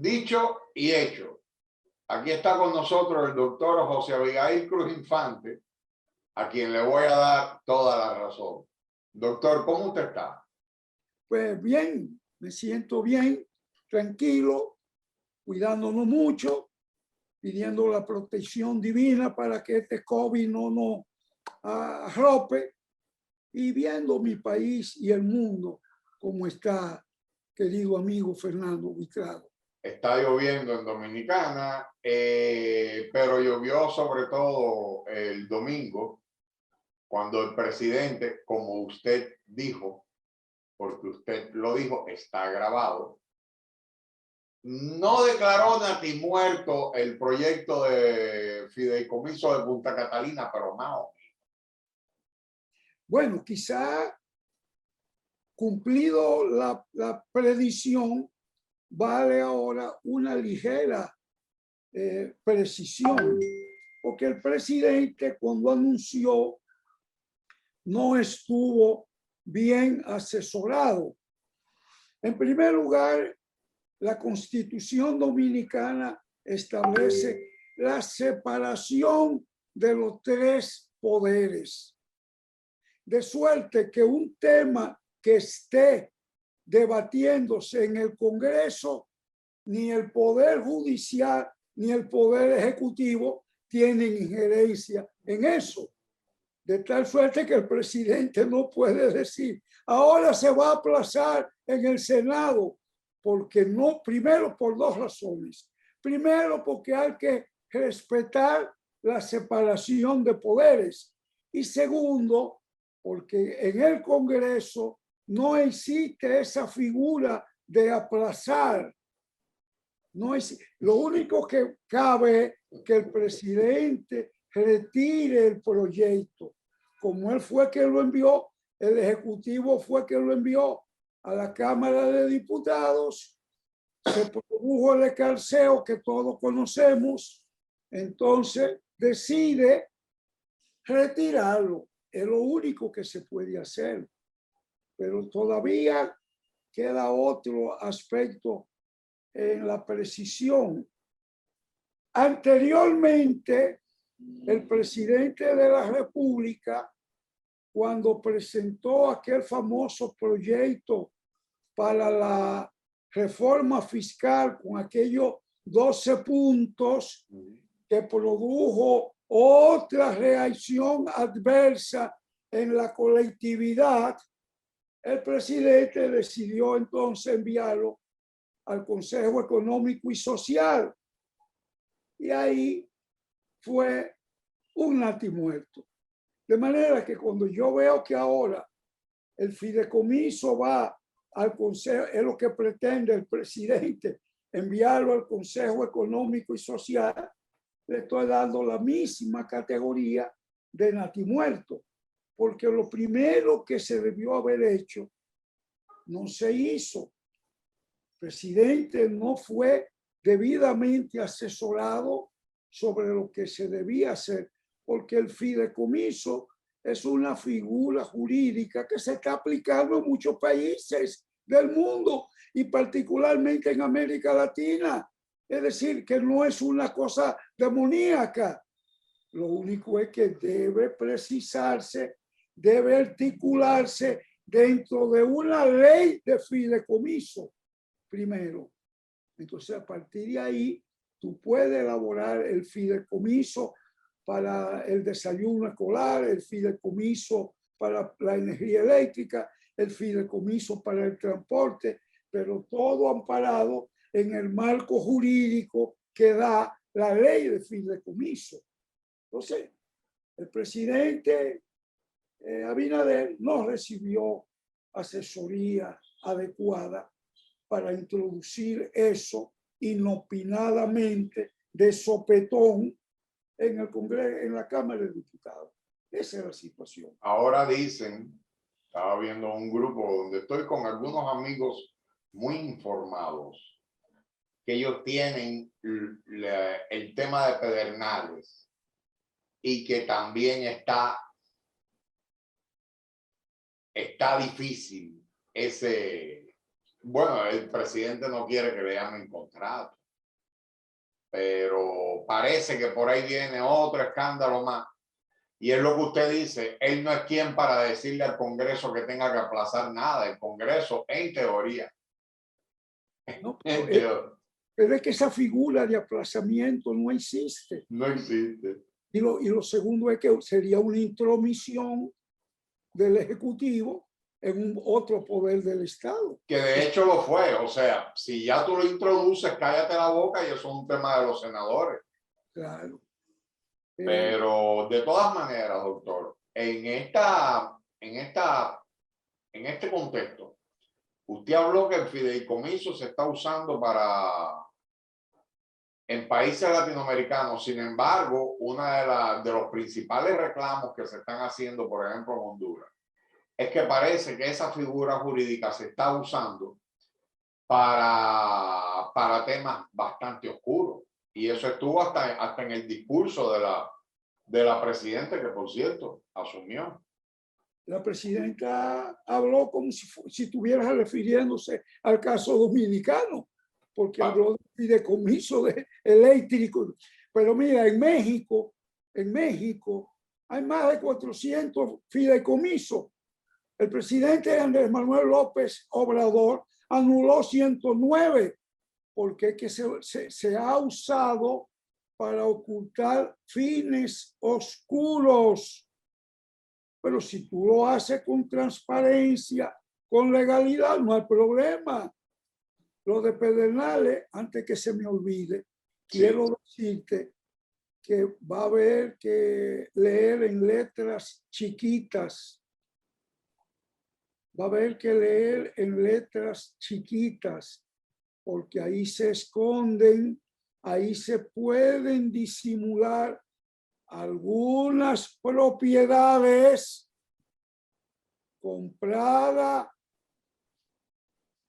Dicho y hecho. Aquí está con nosotros el doctor José Abigail Cruz Infante, a quien le voy a dar toda la razón. Doctor, ¿cómo usted está? Pues bien, me siento bien, tranquilo, cuidándonos mucho, pidiendo la protección divina para que este COVID no nos arrope y viendo mi país y el mundo como está, querido amigo Fernando Buitrago. Está lloviendo en Dominicana, pero llovió sobre todo el domingo, cuando el presidente, como usted dijo, porque usted lo dijo, está grabado, no declaró natimuerto el proyecto de fideicomiso de Punta Catalina, pero más o menos. Bueno, quizá cumplido la predicción, vale ahora una ligera precisión, porque el presidente cuando anunció no estuvo bien asesorado. En primer lugar, la Constitución Dominicana establece la separación de los tres poderes, de suerte que un tema que esté debatiéndose en el Congreso, ni el Poder Judicial ni el Poder Ejecutivo tienen injerencia en eso. De tal suerte que el presidente no puede decir, ahora se va a aplazar en el Senado, porque no, primero por dos razones. Primero, porque hay que respetar la separación de poderes. Y segundo, porque en el Congreso no existe esa figura de aplazar. No es, lo único que cabe es que el presidente retire el proyecto. Como él fue que lo envió, el Ejecutivo fue que lo envió a la Cámara de Diputados, se produjo el escarceo que todos conocemos, entonces decide retirarlo. Es lo único que se puede hacer. Pero todavía queda otro aspecto en la precisión. Anteriormente, el presidente de la República, cuando presentó aquel famoso proyecto para la reforma fiscal con aquellos 12 puntos que produjo otra reacción adversa en la colectividad, el presidente decidió entonces enviarlo al Consejo Económico y Social. Y ahí fue un natimuerto. De manera que cuando yo veo que ahora el fideicomiso va al Consejo, es lo que pretende el presidente, enviarlo al Consejo Económico y Social, le estoy dando la misma categoría de natimuerto, porque lo primero que se debió haber hecho no se hizo. El presidente no fue debidamente asesorado sobre lo que se debía hacer, porque el fideicomiso es una figura jurídica que se está aplicando en muchos países del mundo y particularmente en América Latina. Es decir, que no es una cosa demoníaca. Lo único es que debe precisarse, debe articularse dentro de una ley de fideicomiso primero. Entonces, a partir de ahí, tú puedes elaborar el fideicomiso para el desayuno escolar, el fideicomiso para la energía eléctrica, el fideicomiso para el transporte, pero todo amparado en el marco jurídico que da la ley de fideicomiso. Entonces, el presidente Abinader no recibió asesoría adecuada para introducir eso inopinadamente, de sopetón, en el Congreso, en la Cámara de Diputados. Esa es la situación. Ahora dicen, estaba viendo un grupo donde estoy con algunos amigos muy informados, que ellos tienen el tema de Pedernales y que también está difícil ese, bueno, el presidente no quiere que le llamen contrato, pero parece que por ahí viene otro escándalo más. Y es lo que usted dice, él no es quien para decirle al Congreso que tenga que aplazar nada. El Congreso, en teoría, ¿no? en teoría, Pero es que esa figura de aplazamiento no existe. no existe. Y lo segundo es que sería una intromisión del Ejecutivo en un otro poder del Estado. Que de hecho lo fue. O sea, si ya tú lo introduces, cállate la boca y eso es un tema de los senadores. Claro. Pero de todas maneras, doctor, en este contexto, usted habló que el fideicomiso se está usando en países latinoamericanos. Sin embargo, de los principales reclamos que se están haciendo, por ejemplo, en Honduras, es que parece que esa figura jurídica se está usando para temas bastante oscuros. Y eso estuvo hasta en el discurso de la presidenta, que por cierto asumió. La presidenta habló como si estuviera refiriéndose al caso dominicano, porque habló de fideicomiso de eléctrico. Pero mira, en México hay más de 400 fideicomisos. El presidente Andrés Manuel López Obrador anuló 109 porque es que se ha usado para ocultar fines oscuros. Pero si tú lo haces con transparencia, con legalidad, no hay problema. Lo de Pedernales, antes que se me olvide, quiero decirte que va a haber que leer en letras chiquitas. Va a haber que leer en letras chiquitas, porque ahí se esconden, ahí se pueden disimular algunas propiedades compradas,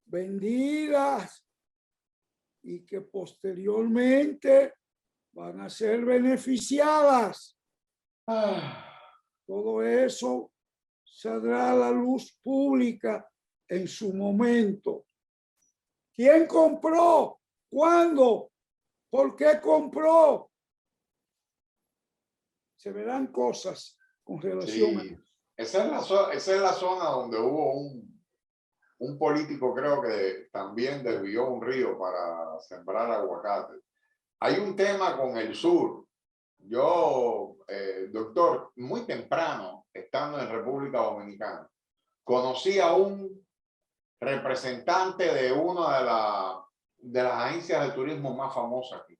vendidas y que posteriormente van a ser beneficiadas. Todo eso saldrá a la luz pública en su momento. ¿Quién compró? ¿Cuándo? ¿Por qué compró? Se verán cosas con relación a eso. Esa es la zona donde hubo un político, creo que también desvió un río para sembrar aguacate. Hay un tema con el sur. Yo, doctor, muy temprano, estando en República Dominicana, conocí a un representante de una de las agencias de turismo más famosas aquí.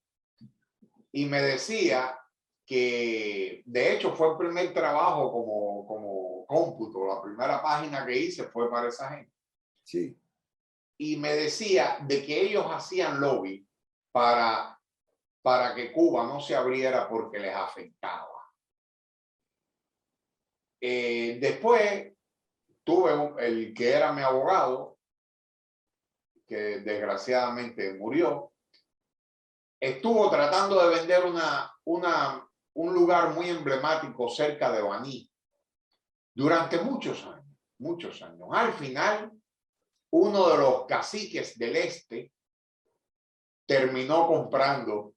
Y me decía que, de hecho, fue el primer trabajo como cómputo. La primera página que hice fue para esa gente. Sí. Y me decía de que ellos hacían lobby para que Cuba no se abriera porque les afectaba. Después tuve el que era mi abogado, que desgraciadamente murió. Estuvo tratando de vender un lugar muy emblemático cerca de Baní durante muchos años, muchos años. Al final, uno de los caciques del este terminó comprando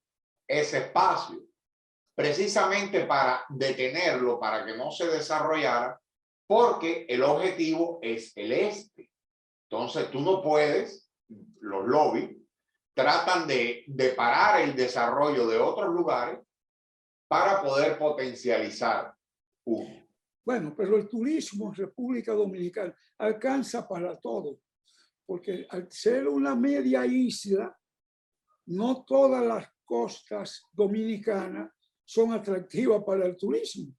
ese espacio precisamente para detenerlo, para que no se desarrollara, porque el objetivo es el este. Entonces tú no puedes, los lobbies tratan de parar el desarrollo de otros lugares para poder potencializar uno. Bueno, pero el turismo en República Dominicana alcanza para todo, porque al ser una media isla, no todas las costas dominicanas son atractivas para el turismo.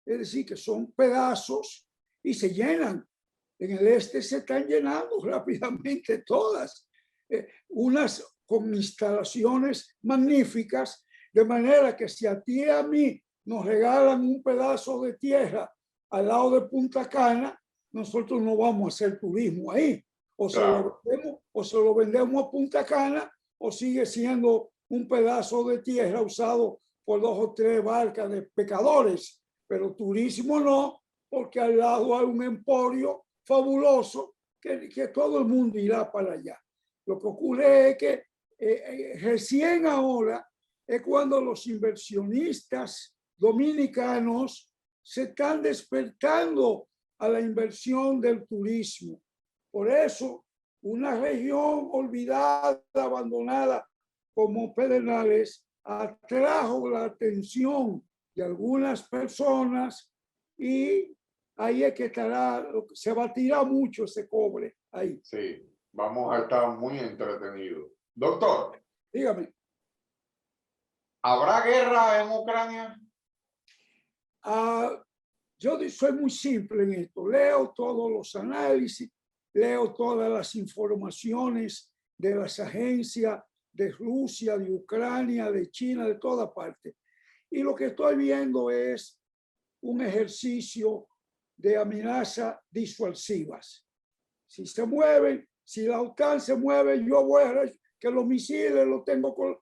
Es decir, que son pedazos y se llenan. En el este se están llenando rápidamente todas. Unas con instalaciones magníficas, de manera que si a ti y a mí nos regalan un pedazo de tierra al lado de Punta Cana, nosotros no vamos a hacer turismo ahí. O se lo vendemos a Punta Cana, o sigue siendo un pedazo de tierra usado por 2 o 3 barcas de pescadores, pero turismo no, porque al lado hay un emporio fabuloso que todo el mundo irá para allá. Lo que ocurre es que recién ahora es cuando los inversionistas dominicanos se están despertando a la inversión del turismo. Por eso, una región olvidada, abandonada como Pedernales, atrajo la atención de algunas personas y ahí es que estará, se batirá mucho ese cobre ahí. Sí, vamos a estar muy entretenidos. Doctor, dígame. ¿Habrá guerra en Ucrania? Yo soy muy simple en esto. Leo todos los análisis, leo todas las informaciones de las agencias de Rusia, de Ucrania, de China, de toda parte. Y lo que estoy viendo es un ejercicio de amenazas disuasivas. Si se mueven, si la OTAN se mueve, yo voy a ver que los misiles los tengo con...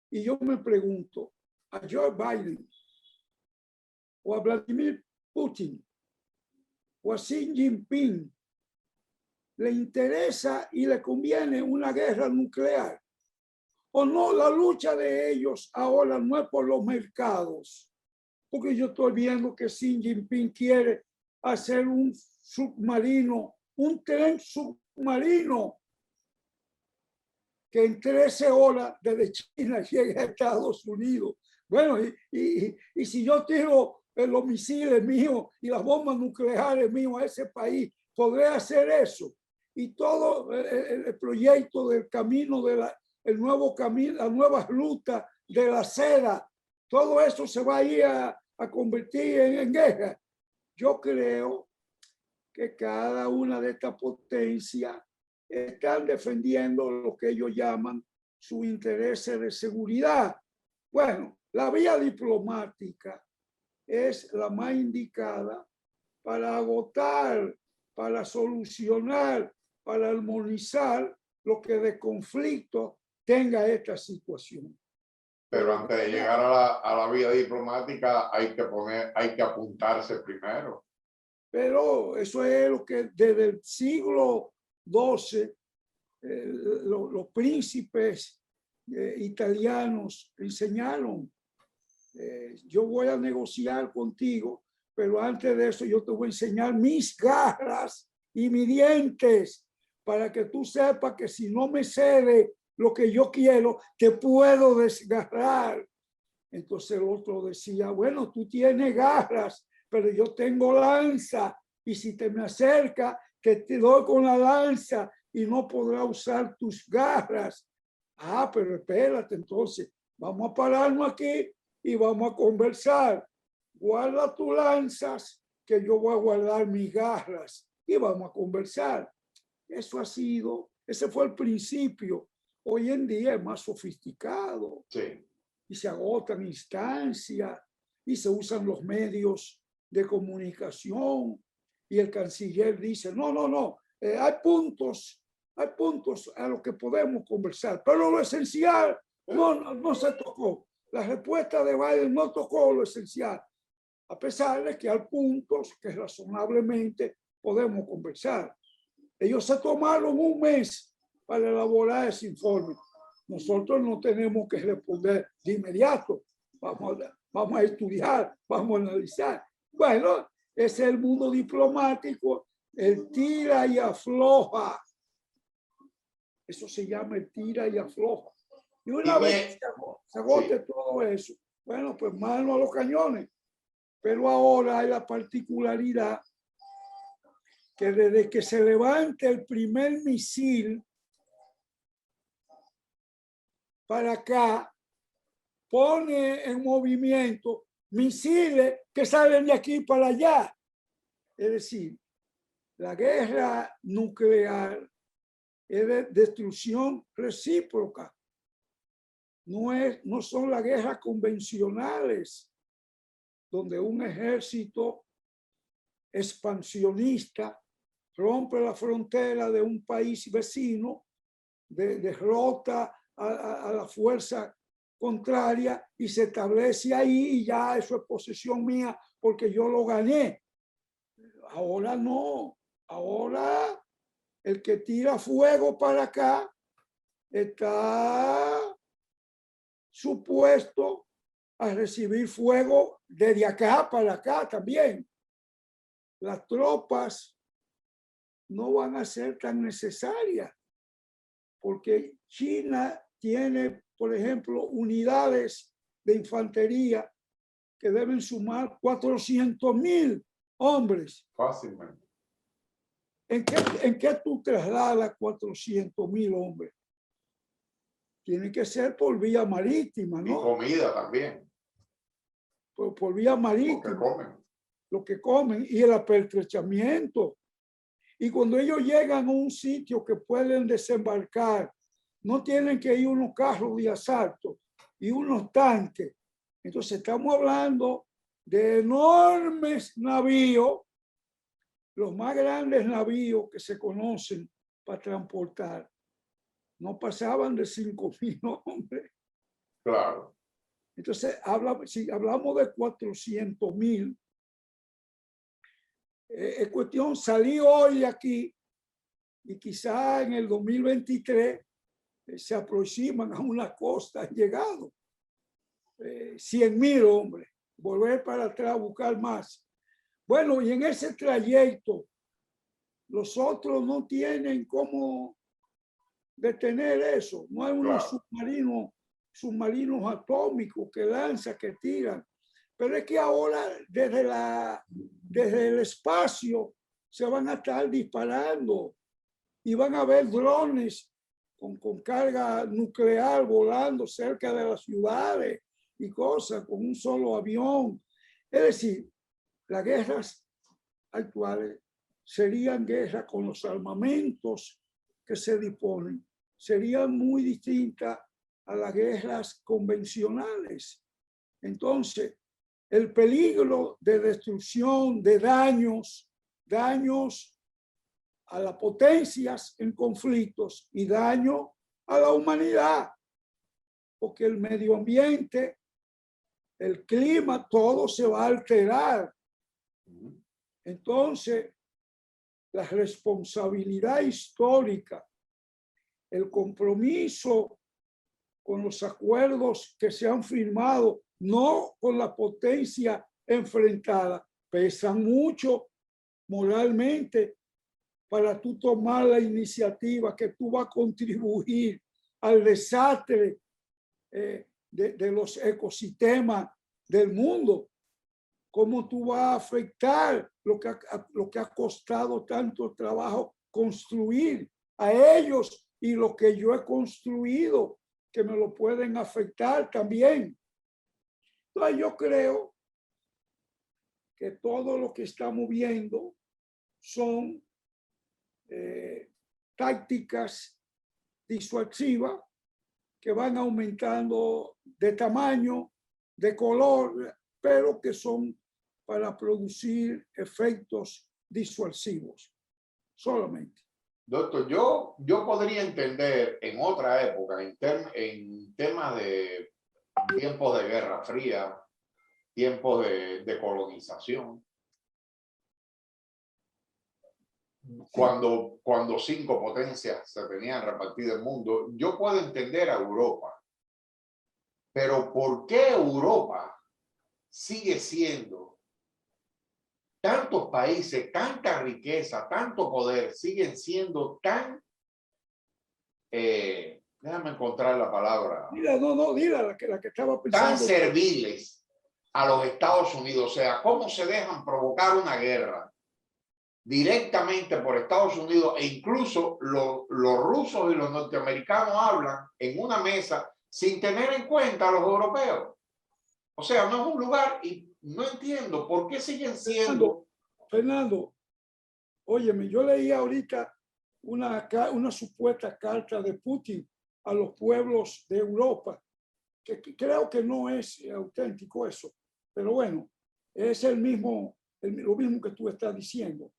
Y yo me pregunto, a Joe Biden o a Vladimir Putin o a Xi Jinping le interesa y le conviene una guerra nuclear o no. La lucha de ellos ahora no es por los mercados, porque yo estoy viendo que Xi Jinping quiere hacer un submarino, un tren submarino que en 13 horas desde China llegue a Estados Unidos. Bueno, y si yo tiro los misiles míos y las bombas nucleares míos a ese país, podré hacer eso. Y todo el proyecto del camino, el nuevo camino, la nueva ruta de la seda, todo eso se va a ir a convertir en guerra. Yo creo que cada una de estas potencias están defendiendo lo que ellos llaman su interés de seguridad. Bueno, la vía diplomática es la más indicada para agotar, para solucionar, para armonizar lo que de conflicto tenga esta situación. Pero antes de llegar a la vía diplomática hay que apuntarse primero. Pero eso es lo que desde el siglo XII los príncipes italianos enseñaron. Yo voy a negociar contigo, pero antes de eso yo te voy a enseñar mis garras y mis dientes para que tú sepas que si no me cede lo que yo quiero, te puedo desgarrar. Entonces el otro decía, bueno, tú tienes garras, pero yo tengo lanza, y si te me acercas, que te doy con la lanza y no podrás usar tus garras. Ah, pero espérate, entonces vamos a pararnos aquí y vamos a conversar. Guarda tus lanzas, que yo voy a guardar mis garras y vamos a conversar. Eso ha sido, ese fue el principio. Hoy en día es más sofisticado. Sí. Y se agotan instancias y se usan los medios de comunicación y el canciller dice, no, hay puntos a los que podemos conversar, pero lo esencial no se tocó. La respuesta de Biden no tocó lo esencial, a pesar de que hay puntos que razonablemente podemos conversar. Ellos se tomaron un mes para elaborar ese informe. Nosotros no tenemos que responder de inmediato. Vamos a estudiar, vamos a analizar. Bueno, ese es el mundo diplomático, el tira y afloja. Eso se llama el tira y afloja. Y una vez se agote todo eso, bueno, pues mano a los cañones. Pero ahora hay la particularidad que desde que se levante el primer misil para acá, pone en movimiento misiles que salen de aquí para allá. Es decir, la guerra nuclear es de destrucción recíproca. No son las guerras convencionales, donde un ejército expansionista rompe la frontera de un país vecino, derrota a la fuerza contraria y se establece ahí y ya eso es posesión mía porque yo lo gané. Ahora no, ahora el que tira fuego para acá está supuesto a recibir fuego desde acá para acá también. Las tropas no van a ser tan necesarias porque China tiene, por ejemplo, unidades de infantería que deben sumar 400,000 hombres. Fácilmente. ¿En qué tú trasladas 400,000 hombres? Tiene que ser por vía marítima, Y ¿no? comida también. Por vía Lo que marítima, comen. lo que comen y el apertrechamiento. Y cuando ellos llegan a un sitio que pueden desembarcar, no tienen que ir unos carros de asalto y unos tanques. Entonces estamos hablando de enormes navíos, los más grandes navíos que se conocen para transportar. No pasaban de 5,000 hombres. Claro. Entonces, si hablamos de 400,000, es cuestión salir hoy de aquí y quizá en el 2023 se aproximan a una costa, han llegado 100,000 hombres, volver para atrás, buscar más. Bueno, y en ese trayecto, los otros no tienen cómo detener eso. No hay unos submarinos atómicos que lanzan, que tiran. Pero es que ahora desde el espacio se van a estar disparando y van a haber drones con carga nuclear volando cerca de las ciudades y cosas con un solo avión. Es decir, las guerras actuales serían guerras con los armamentos que se disponen, serían muy distintas a las guerras convencionales. Entonces, el peligro de destrucción, de daños a las potencias en conflictos y daño a la humanidad, porque el medio ambiente, el clima, todo se va a alterar. Entonces, la responsabilidad histórica, el compromiso con los acuerdos que se han firmado, no con la potencia enfrentada, pesan mucho moralmente para tú tomar la iniciativa que tú vas a contribuir al desastre de los ecosistemas del mundo. ¿Cómo tú vas a afectar lo que ha costado tanto trabajo construir a ellos y lo que yo he construido, que me lo pueden afectar también? Entonces yo creo que todo lo que estamos viendo son tácticas disuasivas que van aumentando de tamaño, de color, pero que son para producir efectos disuasivos solamente. Doctor, yo podría entender en otra época, en temas de tiempos de Guerra Fría, tiempos de colonización, cuando 5 potencias se tenían repartido el mundo, yo puedo entender a Europa, pero ¿por qué Europa sigue siendo tantos países, tanta riqueza, tanto poder, siguen siendo tan, déjame encontrar la palabra, Mira, no, mira la que estaba pensando. Tan serviles a los Estados Unidos? O sea, ¿cómo se dejan provocar una guerra directamente por Estados Unidos? E incluso los rusos y los norteamericanos hablan en una mesa sin tener en cuenta a los europeos. O sea, no es un lugar, y no entiendo por qué siguen siendo. Fernando, óyeme, yo leí ahorita una supuesta carta de Putin a los pueblos de Europa, que creo que no es auténtico eso, pero bueno, es lo mismo que tú estás diciendo,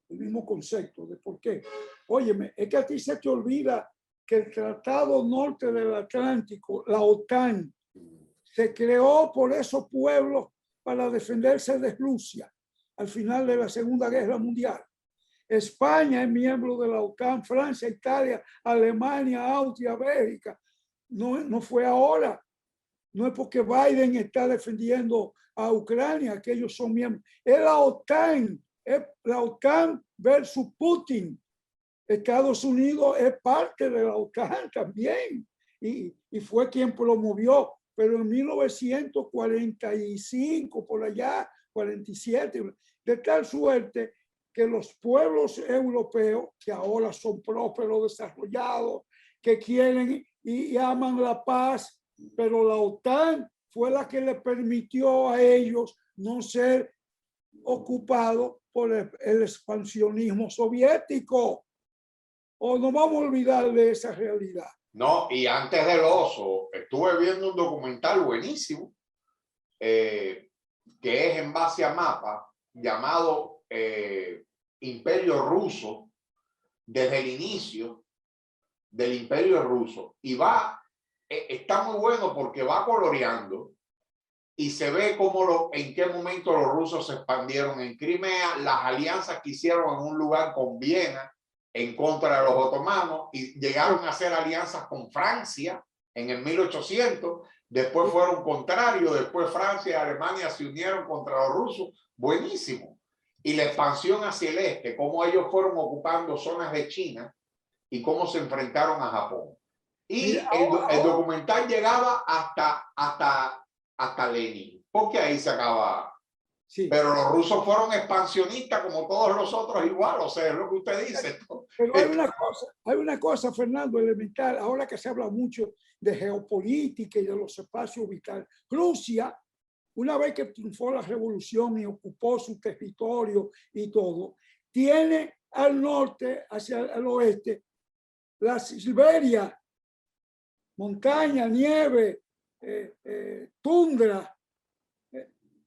el mismo concepto de por qué. Óyeme, es que a ti se te olvida que el Tratado Norte del Atlántico, la OTAN, se creó por esos pueblos para defenderse de Rusia al final de la Segunda Guerra Mundial. España es miembro de la OTAN, Francia, Italia, Alemania, Austria, Bélgica. No fue ahora. No es porque Biden está defendiendo a Ucrania que ellos son miembros. Es la OTAN versus Putin. Estados Unidos es parte de la OTAN también y fue quien promovió, pero en 1945, por allá, 47, de tal suerte que los pueblos europeos, que ahora son prósperos, desarrollados, que quieren y aman la paz, pero la OTAN fue la que le permitió a ellos no ser ocupados por el expansionismo soviético. ¿O nos vamos a olvidar de esa realidad? No, y antes del oso, estuve viendo un documental buenísimo que es en base a mapa llamado Imperio Ruso, desde el inicio del Imperio Ruso. Y está muy bueno porque va coloreando y se ve cómo en qué momento los rusos se expandieron en Crimea, las alianzas que hicieron en un lugar con Viena en contra de los otomanos y llegaron a hacer alianzas con Francia en el 1800, después fueron contrarios, después Francia y Alemania se unieron contra los rusos, buenísimo. Y la expansión hacia el este, cómo ellos fueron ocupando zonas de China y cómo se enfrentaron a Japón. Y el documental llegaba hasta Lenin, porque ahí se acaba. Sí. Pero los rusos fueron expansionistas como todos los otros igual, o sea, es lo que usted dice. Pero hay una cosa, Fernando, elemental, ahora que se habla mucho de geopolítica y de los espacios vitales. Rusia, una vez que triunfó la revolución y ocupó su territorio y todo, tiene al norte, hacia el oeste, la Siberia, montaña, nieve, tundra.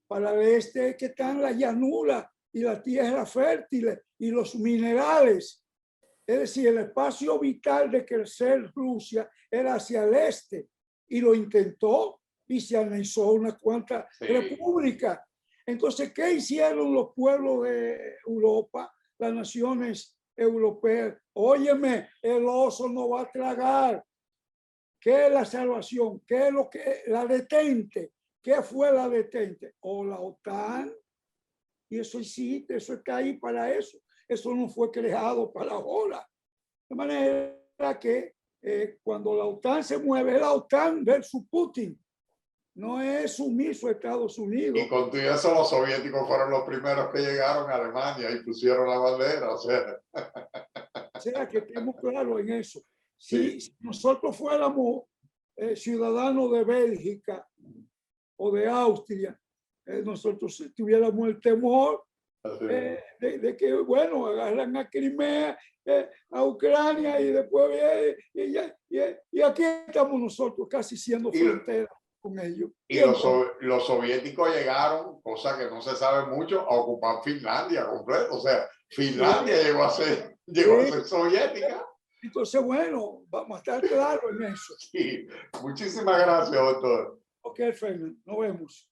Para el este que están la llanura y la tierra fértil y los minerales. Es decir, el espacio vital de crecer Rusia era hacia el este y lo intentó y se anexó una cuanta república. Entonces, ¿qué hicieron los pueblos de Europa, las naciones europeas? Óyeme, el oso no va a tragar. ¿Qué es la salvación? ¿Qué es lo que la detente? ¿Qué fue la detente? O la OTAN. Y eso existe, eso está ahí para eso. Eso no fue creado para ahora. De manera que cuando la OTAN se mueve, la OTAN versus Putin. No es sumiso a Estados Unidos. Y con todo eso los soviéticos fueron los primeros que llegaron a Alemania y pusieron la bandera. O sea que estemos claros en eso. Si nosotros fuéramos ciudadanos de Bélgica, o de Austria, nosotros tuviéramos el temor de que, bueno, agarran a Crimea, a Ucrania y después, y aquí estamos nosotros casi siendo frontera con ellos. Y los soviéticos llegaron, cosa que no se sabe mucho, a ocupar Finlandia completo. O sea, Finlandia llegó a ser soviética. Entonces, bueno, vamos a estar claros en eso. Sí. Muchísimas gracias, doctor. Ok, Fernando, nos vemos.